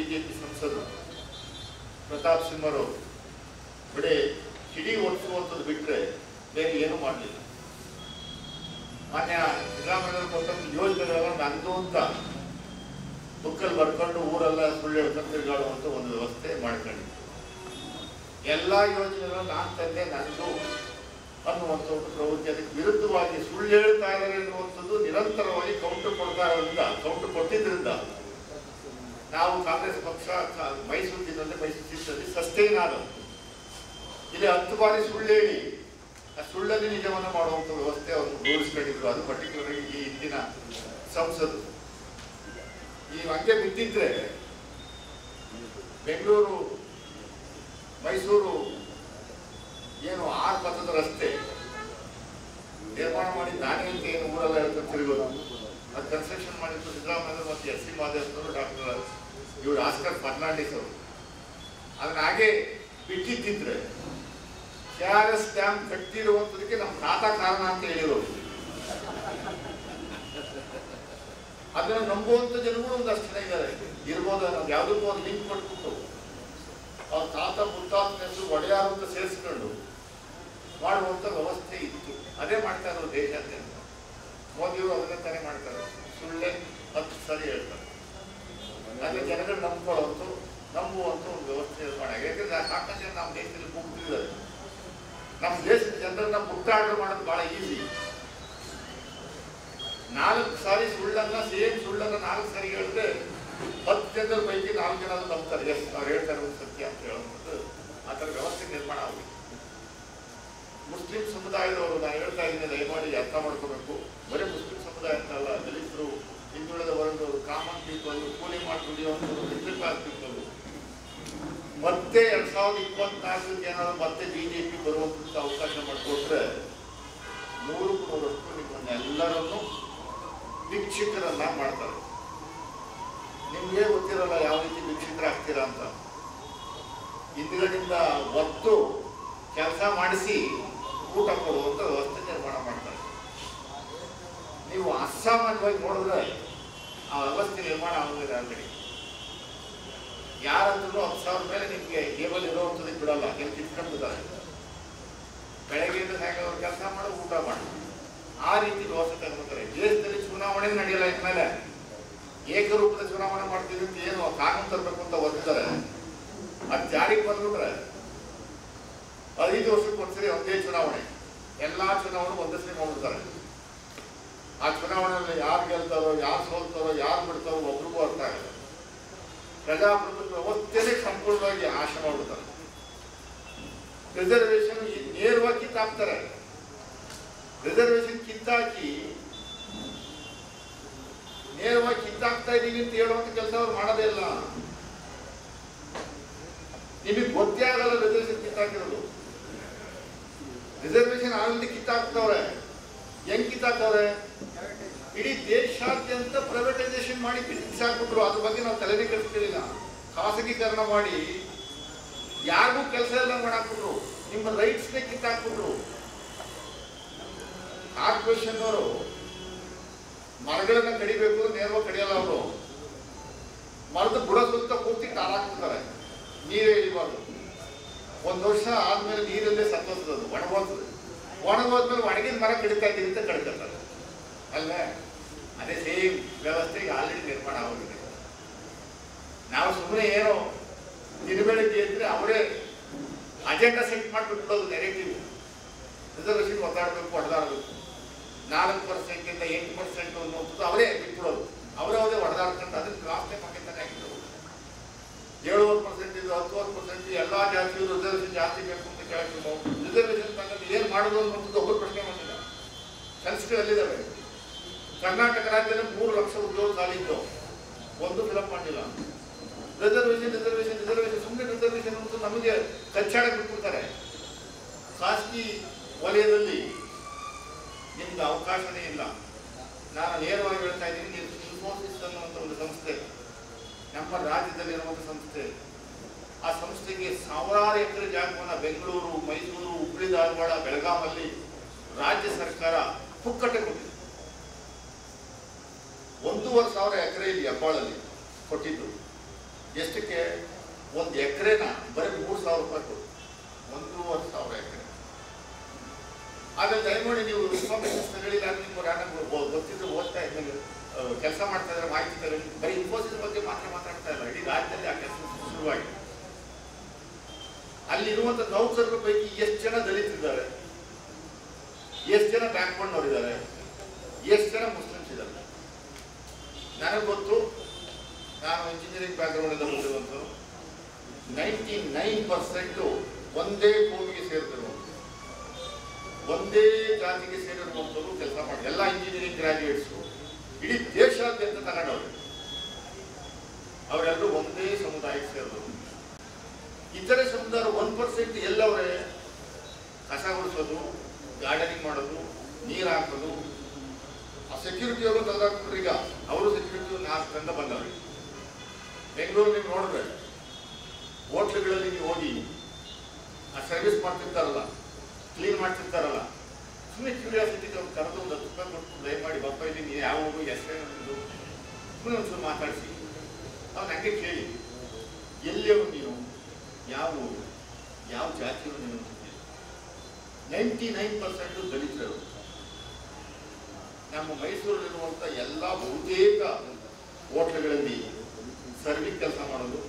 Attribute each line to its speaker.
Speaker 1: BJP ಸಂಸದರು ಪ್ರತಾಪ್ ಸಿಂಹರು ಬರೀ ಕಿಡಿ ಒಡಿಸುವಂಥದ್ದು ಬಿಟ್ಟರೆ ಬೇರೆ ಏನೂ ಮಾಡಲಿಲ್ಲ. ಮಾನ್ಯ ಸಿದ್ದರಾಮಯ್ಯವರು ಕೊಟ್ಟಂತ ಯೋಜನೆಗಳೆಲ್ಲ ನಂದು ಅಂತ ಬುಕ್ಕಲ್ಲಿ ಬರ್ಕೊಂಡು ಊರೆಲ್ಲ ಸುಳ್ಳು ಹೇಳ್ಕೊಂಡು ತಿರುಗಾಡುವಂಥ ಒಂದು ವ್ಯವಸ್ಥೆ ಮಾಡ್ಕೊಂಡಿತ್ತು. ಎಲ್ಲ ಯೋಜನೆಗಳು ನಾನು ತಂದೆ ನಂದು ಅನ್ನುವಂಥ ಒಂದು ಪ್ರವೃತ್ತಿ, ಅದಕ್ಕೆ ವಿರುದ್ಧವಾಗಿ ಸುಳ್ಳು ಹೇಳ್ತಾ ಇದ್ದಾರೆ ಎನ್ನುವಂಥದ್ದು ನಿರಂತರವಾಗಿ ಕೌಂಟರ್ ಕೊಟ್ಟಿದ್ದರಿಂದ ನಾವು ಕಾಂಗ್ರೆಸ್ ಪಕ್ಷ ಮೈಸೂರು ಜಿಲ್ಲೆಯಲ್ಲಿ ಸಸ್ಟೈನ್ ಆದವು. ಇಲ್ಲಿ 10 ಬಾರಿ ಸುಳ್ಳು ಹೇಳಿ ಆ ಸುಳ್ಳಲ್ಲಿ ನಿಜವನ್ನು ಮಾಡುವಂಥ ವ್ಯವಸ್ಥೆ ಅವರು ರೂಢಿಸ್ಕೊಂಡಿದ್ರು. ಅದು ಪರ್ಟಿಕ್ಯುಲರ್ ಆಗಿ ಈ ಹಿಂದಿನ ಸಂಸದರು. ಈ ಹಂಗೆ ಬಿದ್ದಿದ್ರೆ ಬೆಂಗಳೂರು ಮೈಸೂರು ಏನು 6 ಪಥದ ರಸ್ತೆ ನಿರ್ಮಾಣ ಮಾಡಿ ನಾನೇ ಅಂತ ಏನು ಊರೆಲ್ಲ ಹೇಳ್ಕೊಂಡು ತಿರುಗೋದು, ಅದು ಕನ್ಸ್ಟ್ರಕ್ಷನ್ ಮಾಡಿದ್ದು ಸಿದ್ದರಾಮಯ್ಯ ಮತ್ತು ಎಸ್ ಸಿ ಮಾದೇವನವರು, ಡಾಕ್ಟರ್ ಇವರು ಆಸ್ಕರ್ ಫರ್ನಾಂಡಿಸ್ ಅವರು. ಅದನ್ನ ಹಾಗೆ ಬಿಟ್ಟಿದ್ದಿದ್ರೆ KRS ಡ್ಯಾಮ್ ಕಟ್ಟಿರುವಂಥದಕ್ಕೆ ನಮ್ಮ ತಾತ ಕಾರಣ ಅಂತ ಹೇಳಿರೋದು. ಅದನ್ನು ನಂಬುವಂಥ ಜನಗಳು ಒಂದಷ್ಟು ಜನ ಇದ್ದಾರೆ, ಇರ್ಬೋದು. ನಾವು ಯಾವುದಕ್ಕೂ ಒಂದು ಲಿಂಕ್ ಕೊಟ್ಬಿಟ್ಟು ಅವ್ರ ತಾತ ಮುತ್ತಾತನ ಹೆಸರು ಒಡೆಯಾರು ಅಂತ ಸೇರಿಸ್ಕೊಂಡು ಮಾಡುವಂಥ ವ್ಯವಸ್ಥೆ ಇತ್ತು. ಅದೇ ಮಾಡ್ತಾ ಇರೋದು ದೇಶಾದ್ಯಂತ. ಮೋದಿಯವರು ಅದನ್ನೇ ತಾನೇ ಮಾಡ್ತಾರೆ, ಸುಳ್ಳೆ 10 ಸಾರಿ ಹೇಳ್ತಾರೆ. ಅದೇ ಜನಗಳು ನಂಬುವಂಥ ಒಂದು ವ್ಯವಸ್ಥೆ ನಿರ್ಮಾಣ. ಯಾಕೆಂದ್ರೆ ಸಾಕಷ್ಟು ಜನ ನಮ್ಮ ದೇಶದಲ್ಲಿ ಮುಗ್ದಿದ್ದಾರೆ. ನಮ್ಮ ದೇಶದ ಜನರನ್ನ ಮುಟ್ಟಾಡ್ರು ಮಾಡೋದು ಬಹಳ ಈಸಿ. 4 ಸಾರಿ ಸುಳ್ಳನ್ನ ಸೇಮ್ ಸುಳ್ಳನ್ನ 4 ಸಾರಿ ಹೇಳಿದ್ರೆ 10 ಜನರ ಪೈಕಿ 4 ಜನ ನಂಬ್ತಾರೆ. ಎಸ್, ಅವ್ರು ಹೇಳ್ತಾ ಇರೋದು ಸತ್ಯ ಅಂತ ಹೇಳುವಂಥದ್ದು ಆ ಥರ ವ್ಯವಸ್ಥೆ ನಿರ್ಮಾಣ ಆಗುತ್ತೆ. ಮುಸ್ಲಿಂ ಸಮುದಾಯದವರು ನಾನು ಹೇಳ್ತಾ ಇದ್ದೀನಿ, ದಯಮಾಡಿ ಅರ್ಥ ಮಾಡ್ಕೋಬೇಕು. ಬರೀ ಮುಸ್ಲಿಂ ಸಮುದಾಯ ಅಂತ ಅಲ್ಲ, ದಲಿತರು, ಹಿಂದುಳಿದ ವರ್ಗದವರು, ಕಾಮನ್ ಪೀಪಲ್, ಕೂಲಿ ಮಾಡಿ ದುಡಿಯುವಂಥವ್ರು, ಮಿಡ್ಲ್ ಕ್ಲಾಸ್ ಪೀಪಲ್, ಮತ್ತೆ 2024 ಏನಾದ್ರು ಮತ್ತೆ ಬಿಜೆಪಿ ಬರುವಂಥ ಅವಕಾಶ ಮಾಡಿಕೊಟ್ರೆ 100% ನಿಮ್ಮನ್ನೆಲ್ಲರನ್ನು ಭಿಕ್ಷುಕರನ್ನ ಮಾಡ್ತಾರೆ. ನಿಮ್ಗೆ ಗೊತ್ತಿರಲ್ಲ ಯಾವ ರೀತಿ ಭಿಕ್ಷುಕರಾಗ್ತೀರಾ ಅಂತ. ಹಿಂದುಗಡೆಯಿಂದ ಒತ್ತು ಕೆಲಸ ಮಾಡಿಸಿ ಊಟ ಕೊಡುವಂಥ ವ್ಯವಸ್ಥೆ ನಿರ್ಮಾಣ ಮಾಡ್ತಾರೆ. ನೀವು ಅಸಾಮಾನ್ಯವಾಗಿ ನೋಡಿದ್ರೆ ಆ ವ್ಯವಸ್ಥೆ ನಿರ್ಮಾಣ ಆಗೋದಿಲ್ಲ. ಆಲ್ರೆಡಿ ಯಾರಂದ್ರೂ 10,000 ಮೇಲೆ ನಿಮಗೆ ಟೇಬಲ್ ಇರೋವಂಥದಕ್ಕೆ ಬಿಡಲ್ಲ, ಕೆಲವು ಕಿತ್ಕೊಂಡಿದ್ದಾರೆ. ಬೆಳಗ್ಗೆಯಿಂದ ಸಾಯಂಕಾಲ ಕೆಲಸ ಮಾಡೋ, ಊಟ ಮಾಡಿ, ಆ ರೀತಿ ವ್ಯವಸ್ಥೆ ತಗೊಂಡ್ತಾರೆ. ದೇಶದಲ್ಲಿ ಚುನಾವಣೆ ನಡೆಯಲ್ಲ, ಇದ್ಮೇಲೆ ಏಕರೂಪದ ಚುನಾವಣೆ ಮಾಡ್ತೀವಿ ಅಂತ ಏನು ಕಾನೂನು ತರಬೇಕು ಅಂತ ಓದಿದ್ದಾರೆ. ಅದು ಜಾರಿಗೆ ಬಂದ್ಬಿಟ್ರೆ 5 ವರ್ಷಕ್ಕೆ ಒಂದ್ಸರಿ ಒಂದೇ ಚುನಾವಣೆ, ಎಲ್ಲಾ ಚುನಾವಣೆ ಒಂದೇ ಸರಿ ಮಾಡ್ಬಿಡ್ತಾರೆ. ಆ ಚುನಾವಣೆಯಲ್ಲಿ ಯಾರು ಗೆಲ್ತಾರೋ, ಯಾರು ಸೋಲ್ತಾರೋ, ಯಾರು ಬಿಡ್ತಾರೋ ಒಬ್ರಿಗೂ ಅರ್ಥ ಆಗಲ್ಲ. ಪ್ರಜಾಪ್ರಭುತ್ವ ವ್ಯವಸ್ಥೆನೇ ಸಂಪೂರ್ಣವಾಗಿ ನಾಶ ಮಾಡ್ಬಿಡ್ತಾರೆ. ರಿಸರ್ವೇಶನ್ ನೇರವಾಗಿ ಕಿತ್ತಾಕ್ತಾರೆ. ರಿಸರ್ವೇಶನ್ ಕಿತ್ತಾಕಿ ನೇರವಾಗಿ ಕಿತ್ತಾಕ್ತಾ ಇದೀವಿ ಅಂತ ಹೇಳುವಂತ ಕೆಲಸ ಅವ್ರು ಮಾಡೋದೇ ಇಲ್ಲ. ನಿಮಗೆ ಗೊತ್ತೇ ಆಗಲ್ಲ ರಿಸರ್ವೇಶನ್ ಕಿತ್ತಾಕಿರೋದು. ರಿಸರ್ವೇಶನ್ ಆಲ್ರೆಡಿ ಕಿತ್ತಾಕ್ತವ್ರೆ. ಹೆಂಗ್ ಕಿತ್ತಾಕ್ತವ್ರೆ? ಇಡೀ ದೇಶಾದ್ಯಂತ ಪ್ರೈವೇಟೈಸೇಷನ್ ಮಾಡಿ ಬಿಸಾಕ್ಬಿಟ್ರು. ಅದ್ರ ಬಗ್ಗೆ ನಾವು ತಲೆನೇ ಕೆಡಿಸ್ತಿರ್ಲಿಲ್ಲ. ಖಾಸಗೀಕರಣ ಮಾಡಿ ಯಾರಿಗೂ ಕೆಲಸ ಎಲ್ಲ ಮಾಡಾಕ್ಬಿಟ್ರು. ನಿಮ್ಮ ರೈಟ್ಸ್ನೇ ಕಿತ್ತಾಕ್ಬಿಟ್ರು. ಕಾರ್ಪೊರೇಷನ್ ಅವರು ಮರಗಳನ್ನ ಕಡಿಬೇಕು, ನೇರವಾಗಿ ಕಡಿಯಲ್ಲ. ಅವರು ಮರದ ಬುಡ ಸುತ್ತ ಪೂರ್ತಿ ಟಾರಾಕ್ಬಿಡ್ತಾರೆ. ನೀರೇ ಇಳಿಬಾರ್ದು. 1 ವರ್ಷ ಆದ್ಮೇಲೆ ನೀರಲ್ಲೇ ಸತ್ತೋಗ್ತದೆ, ಒಣಗೋಗ್ತದೆ. ಒಣಗೋದ್ಮೇಲೆ ಒಣಗಿದ ಮರ ಕಡಿತಾ ಇದ್ದೀವಿ ಅಂತ ಕಡ್ಕೊತಾರೆ ಅಲ್ಲೇ. ಅದೇ ಸೇಮ್ ವ್ಯವಸ್ಥೆಗೆ ಆಲ್ರೆಡಿ ನಿರ್ಮಾಣ ಆಗೋಗಿದೆ. ನಾವು ಸುಮ್ಮನೆ ಏನೋ ದಿನಬೆಳಗ್ಗೆ ಇದ್ರೆ ಅವರೇ ಅಜೆಂಡಾ ಸೆಟ್ ಮಾಡಿಬಿಟ್ಬಿಡೋದು. ನೆಗೆಟಿವ್ ರಿಸರ್ವೇಶನ್ ಹೊಡೆದಾಡಬೇಕು. 4% 8% ಅನ್ನೋದು ಅವರೇ ಬಿಟ್ಬಿಡೋದು. ಅವರೇ ಹೊಡೆದಾಡ್ಕೊಂಡು ಅದಕ್ಕೆ ಲಾಸ್ಟೇ ಪಕ್ಕದಲ್ಲಿ ಆಗಿರೋದು. 7% 10% ಎಲ್ಲ ಜಾತಿಯು ರಿಸರ್ವೇಶನ್ ಜಾಸ್ತಿ ಬೇಕು ಅಂತ ಕೇಳ್ತೀವಿ. ರಿಸರ್ವೇಶನ್ ತಗೊಂಡು ಏನು ಮಾಡೋದು ಅನ್ನೋದು ಒಬ್ಬರು ಪ್ರಶ್ನೆ ಬಂದಿಲ್ಲ. ಸಂಸ್ಥೆಗಳಿದ್ದಾವೆ. ಕರ್ನಾಟಕ ರಾಜ್ಯದಲ್ಲಿ 3 ಲಕ್ಷ ಉದ್ಯೋಗ ಸಾಲಿದ್ದು, ಒಂದು ಫಿಲಪ್ ಮಾಡಿಲ್ಲ. ರಿಸರ್ವೇಶನ್ ರಿಸರ್ವೇಶನ್ ರಿಸರ್ವೇಶನ್ ಸುಮ್ಮನೆ ರಿಸರ್ವೇಶನ್ ಅಂತ ನಮಗೆ ಕಚ್ಚಾಡಕ್ಕೆ ಬಿಟ್ಬಿಡ್ತಾರೆ. ಖಾಸಗಿ ವಲಯದಲ್ಲಿ ನಿಮ್ಗೆ ಅವಕಾಶನೇ ಇಲ್ಲ. ನಾನು ನೇರವಾಗಿ ಹೇಳ್ತಾ ಇದ್ದೀನಿ. ಇನ್ಫೋಸಿಸ್ ಅನ್ನುವಂಥ ಒಂದು ಸಂಸ್ಥೆ ನಮ್ಮ ರಾಜ್ಯದಲ್ಲಿರುವಂಥ ಸಂಸ್ಥೆ. ಆ ಸಂಸ್ಥೆಗೆ 1000 ಎಕರೆ ಜಾಗವನ್ನು ಬೆಂಗಳೂರು, ಮೈಸೂರು, ಹುಬ್ಬಳ್ಳಿ, ಧಾರವಾಡ, ಬೆಳಗಾವಲ್ಲಿ ರಾಜ್ಯ ಸರ್ಕಾರ ಪುಕ್ಕಟ್ಟೆ ಕೊಟ್ಟಿದೆ. 1,500 ಎಕರೆ ಇಲ್ಲಿ ಹೆಬ್ಬಾಳಲ್ಲಿ ಕೊಟ್ಟಿದ್ದು. ಎಷ್ಟಕ್ಕೆ? 1 ಎಕರೆನ ಬರೀ 3,000 ರೂಪಾಯಿ ಕೊಡು, 1,500 ಎಕರೆ. ಆದ್ರೆ ದಯಮಾಡಿ ನೀವು ಇನ್ಫಾರ್ಮೇಶನ್ ತಗೊಳ್ಳಿಲ್ಲ, ನಿಮ್ಗೆ ಗೊತ್ತಿದ್ರೆ ಓದ್ತಾ ಇದ್ಮೇಲೆ ಕೆಲಸ ಮಾಡ್ತಾ ಇದ್ರೆ ಮಾಹಿತಿ ತಗೊಳ್ಳಿ. ಬರೀ ಇನ್ಫೋಸಿಸ್ ಬಗ್ಗೆ ಮಾತ್ರ ಮಾತಾಡ್ತಾ ಇಲ್ಲ, ಇಡೀ ರಾಜ್ಯದಲ್ಲಿ ಆ ಕೆಲಸ ಶುರುವಾಗಿದೆ. ಅಲ್ಲಿರುವಂತ ನೌಕರರ ಪೈಕಿ ಎಷ್ಟು ಜನ ದಲಿತರಿದ್ದಾರೆ, ಎಷ್ಟು ಜನ ಬ್ಯಾಕ್ಗ್ರೌಂಡ್ನವರಿದ್ದಾರೆ, ಎಷ್ಟು ಜನ ಮುಸ್ಲಿಮ್ಸ್ ಇದ್ದಾರೆ? ನನಗೆ ಗೊತ್ತು, ನಾನು ಇಂಜಿನಿಯರಿಂಗ್ ಬ್ಯಾಕ್ಗ್ರೌಂಡ್ ಎಲ್ಲ ಬಂದಿರುವಂಥದ್ದು. 99% ಒಂದೇ ಕೋಮಿಗೆ ಸೇರಿರುವಂಥದ್ದು, ಒಂದೇ ಜಾತಿಗೆ ಸೇರಿರುವಂಥವ್ರು ಕೆಲಸ ಮಾಡಿ, ಎಲ್ಲ ಇಂಜಿನಿಯರಿಂಗ್ ಗ್ರಾಜ್ಯುಯೇಟ್ಸು ಇಡೀ ದೇಶಾದ್ಯಂತ ತಗೊಂಡವರು, ಅವರೆಲ್ಲರೂ ಒಂದೇ ಸಮುದಾಯಕ್ಕೆ ಸೇರಿದವರು. ಇತರೆ ಸಮುದಾಯ 1% ಎಲ್ಲವರೇ ಕಸ ಗುಡಿಸೋದು, ಗಾರ್ಡನಿಂಗ್ ಮಾಡೋದು, ನೀರು ಹಾಕೋದು, ಆ ಸೆಕ್ಯೂರಿಟಿ ಅವರು ತೆಗೆದಾಕ್ಬಿಟ್ರು. ಈಗ ಅವರು ಸೆಕ್ಯೂರಿಟಿ 4 ತಂಡ ಬಂದವ್ರಿಗೆ. ಬೆಂಗಳೂರು ನೀವು ನೋಡಿದ್ರೆ ಹೋಟ್ಲುಗಳಲ್ಲಿ ನೀವು ಹೋಗಿ ಆ ಸರ್ವಿಸ್ ಮಾಡ್ತಿರ್ತಾರಲ್ಲ, ಕ್ಲೀನ್ ಮಾಡ್ತಿರ್ತಾರಲ್ಲ, ಸುಮ್ಮನೆ ಕ್ಯೂರಿಯಾಸಿಟಿ ಅವ್ರು ಕರೆದು ಒಂದು 10 ರೂಪಾಯಿ ಕೊಟ್ಟು ದಯಮಾಡಿ ಬಪ್ಪ ಇದ್ದೀನಿ, ಯಾವ ಊರು, ಹೆಸರೇನು, ಸುಮ್ಮನೆ ಒಂಚೂರು ಮಾತಾಡಿಸಿ. ಅವ್ನು ಹಂಗೆ ಕೇಳಿ, ಎಲ್ಲಿಯವರು ನೀವು, ಯಾವ ಊರು, ಯಾವ ಜಾತಿಯವರು ನೀವು? 99% ದಲಿತರು. ನಮ್ಮ ಮೈಸೂರಲ್ಲಿರುವಂಥ ಎಲ್ಲ ಬಹುತೇಕ ಹೋಟ್ಲುಗಳಲ್ಲಿ ಸರ್ವಿಸ್ ಕೆಲಸ ಮಾಡೋದು,